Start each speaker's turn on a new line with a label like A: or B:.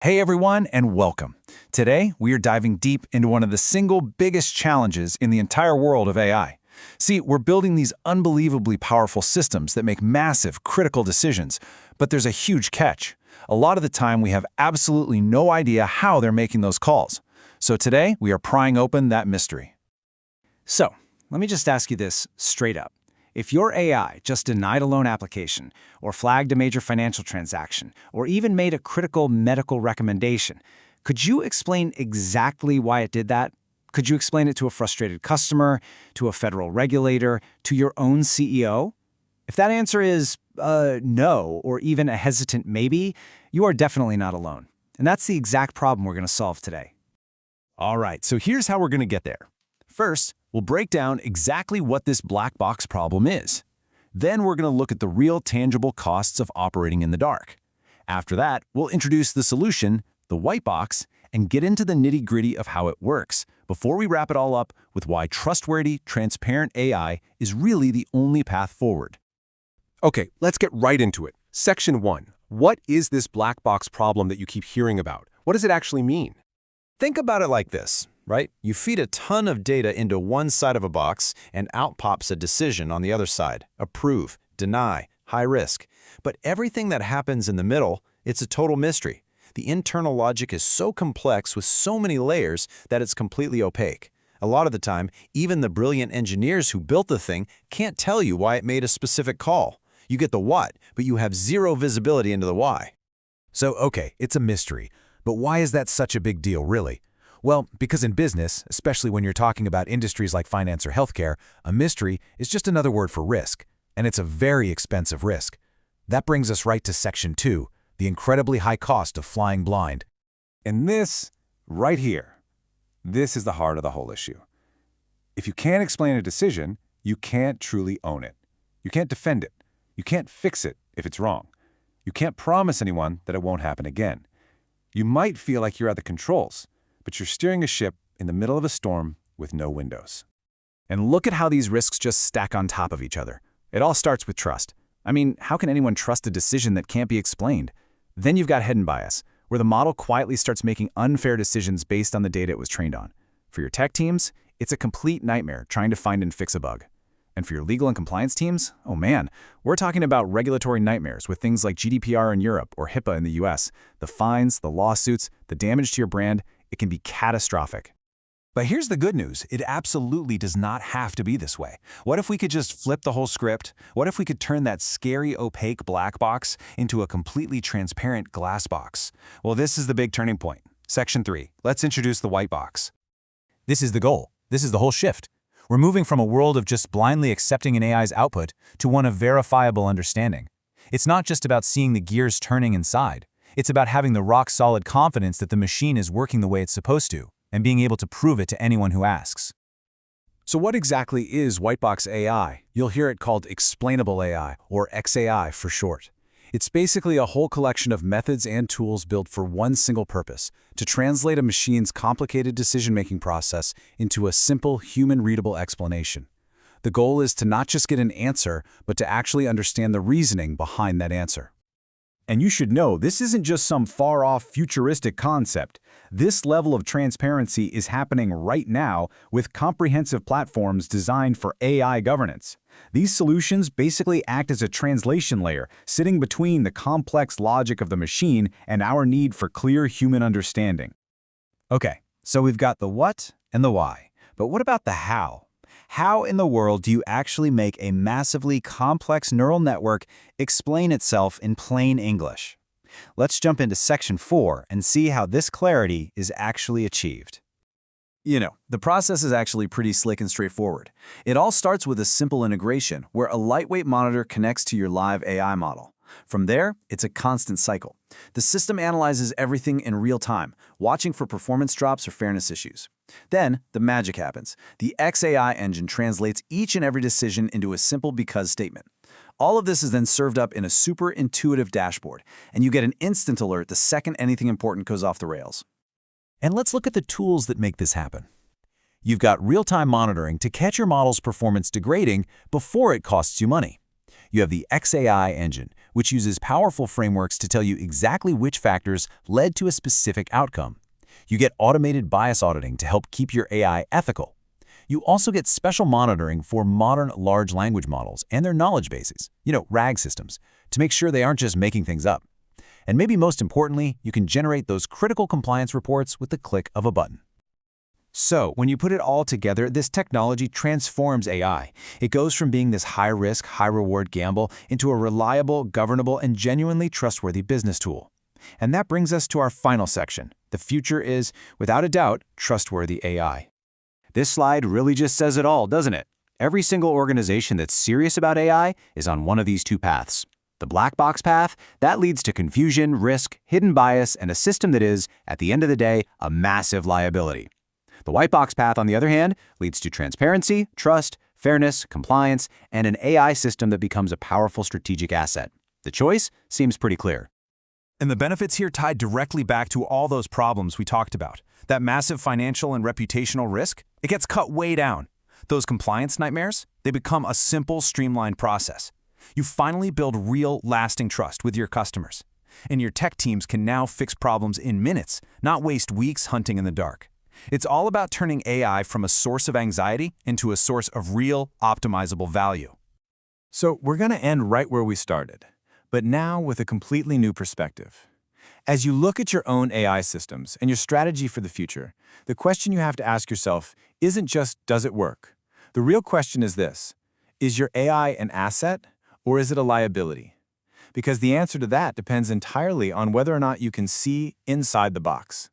A: Hey everyone, and welcome. Today, we are diving deep into one of the single biggest challenges in the entire world of AI. See, we're building these unbelievably powerful systems that make massive, critical decisions, but there's a huge catch. A lot of the time, we have absolutely no idea how they're making those calls. So today, we are prying open that mystery.
B: So, let me just ask you this straight up. If your AI just denied a loan application, or flagged a major financial transaction, or even made a critical medical recommendation, could you explain exactly why it did that? Could you explain it to a frustrated customer, to a federal regulator, to your own CEO? If that answer is no, or even a hesitant maybe, you are definitely not alone. And that's the exact problem we're going to solve today.
A: All right, so here's how we're going to get there. First, we'll break down exactly what this black box problem is. Then we're going to look at the real tangible costs of operating in the dark. After that, we'll introduce the solution, the white box, and get into the nitty-gritty of how it works, before we wrap it all up with why trustworthy, transparent AI is really the only path forward.
C: Okay, let's get right into it. Section 1. What is this black box problem that you keep hearing about? What does it actually mean?
A: Think about it like this, right? You feed a ton of data into one side of a box, and out pops a decision on the other side. Approve, deny, high risk. But everything that happens in the middle, it's a total mystery. The internal logic is so complex with so many layers that it's completely opaque. A lot of the time, even the brilliant engineers who built the thing can't tell you why it made a specific call. You get the what, but you have zero visibility into the why. So, okay, it's a mystery. But why is that such a big deal, really? Well, because in business, especially when you're talking about industries like finance or healthcare, a mystery is just another word for risk, and it's a very expensive risk. That brings us right to Section 2, the incredibly high cost of flying blind. And this, right here, this is the heart of the whole issue. If you can't explain a decision, you can't truly own it. You can't defend it. You can't fix it if it's wrong. You can't promise anyone that it won't happen again. You might feel like you're at the controls, but you're steering a ship in the middle of a storm with no windows. And look at how these risks just stack on top of each other. It all starts with trust. I mean, how can anyone trust a decision that can't be explained? Then you've got hidden bias, where the model quietly starts making unfair decisions based on the data it was trained on. For your tech teams, it's a complete nightmare trying to find and fix a bug. And for your legal and compliance teams, oh man, we're talking about regulatory nightmares with things like GDPR in Europe or HIPAA in the US. The fines, the lawsuits, the damage to your brand, it can be catastrophic. But here's the good news. It absolutely does not have to be this way. What if we could just flip the whole script? What if we could turn that scary, opaque black box into a completely transparent glass box? Well, this is the big turning point. Section 3. Let's introduce the white box. This is the goal. This is the whole shift. We're moving from a world of just blindly accepting an AI's output to one of verifiable understanding. It's not just about seeing the gears turning inside. It's about having the rock-solid confidence that the machine is working the way it's supposed to, and being able to prove it to anyone who asks. So what exactly is whitebox AI? You'll hear it called explainable AI, or XAI for short. It's basically a whole collection of methods and tools built for one single purpose: to translate a machine's complicated decision-making process into a simple, human-readable explanation. The goal is to not just get an answer, but to actually understand the reasoning behind that answer. And you should know, this isn't just some far-off futuristic concept. This level of transparency is happening right now with comprehensive platforms designed for AI governance. These solutions basically act as a translation layer, sitting between the complex logic of the machine and our need for clear human understanding. Okay, so we've got the what and the why. But what about the how? How in the world do you actually make a massively complex neural network explain itself in plain English? Let's jump into Section 4 and see how this clarity is actually achieved. The process is actually pretty slick and straightforward. It all starts with a simple integration where a lightweight monitor connects to your live AI model. From there, it's a constant cycle. The system analyzes everything in real time, watching for performance drops or fairness issues. Then, the magic happens. The XAI engine translates each and every decision into a simple because statement. All of this is then served up in a super intuitive dashboard, and you get an instant alert the second anything important goes off the rails. And let's look at the tools that make this happen. You've got real-time monitoring to catch your model's performance degrading before it costs you money. You have the XAI engine, which uses powerful frameworks to tell you exactly which factors led to a specific outcome. You get automated bias auditing to help keep your AI ethical. You also get special monitoring for modern large language models and their knowledge bases, RAG systems, to make sure they aren't just making things up. And maybe most importantly, you can generate those critical compliance reports with the click of a button.
B: So, when you put it all together, this technology transforms AI. It goes from being this high-risk, high-reward gamble into a reliable, governable, and genuinely trustworthy business tool. And that brings us to our final section. The future is, without a doubt, trustworthy AI. This slide really just says it all, doesn't it? Every single organization that's serious about AI is on one of these two paths. The black box path, that leads to confusion, risk, hidden bias, and a system that is, at the end of the day, a massive liability. The white box path, on the other hand, leads to transparency, trust, fairness, compliance, and an AI system that becomes a powerful strategic asset. The choice seems pretty clear.
A: And the benefits here tied directly back to all those problems we talked about. That massive financial and reputational risk, it gets cut way down. Those compliance nightmares, they become a simple, streamlined process. You finally build real, lasting trust with your customers. And your tech teams can now fix problems in minutes, not waste weeks hunting in the dark. It's all about turning AI from a source of anxiety into a source of real, optimizable value.
B: So we're going to end right where we started, but now with a completely new perspective. As you look at your own AI systems and your strategy for the future, the question you have to ask yourself isn't just, does it work? The real question is this: is your AI an asset or is it a liability? Because the answer to that depends entirely on whether or not you can see inside the box.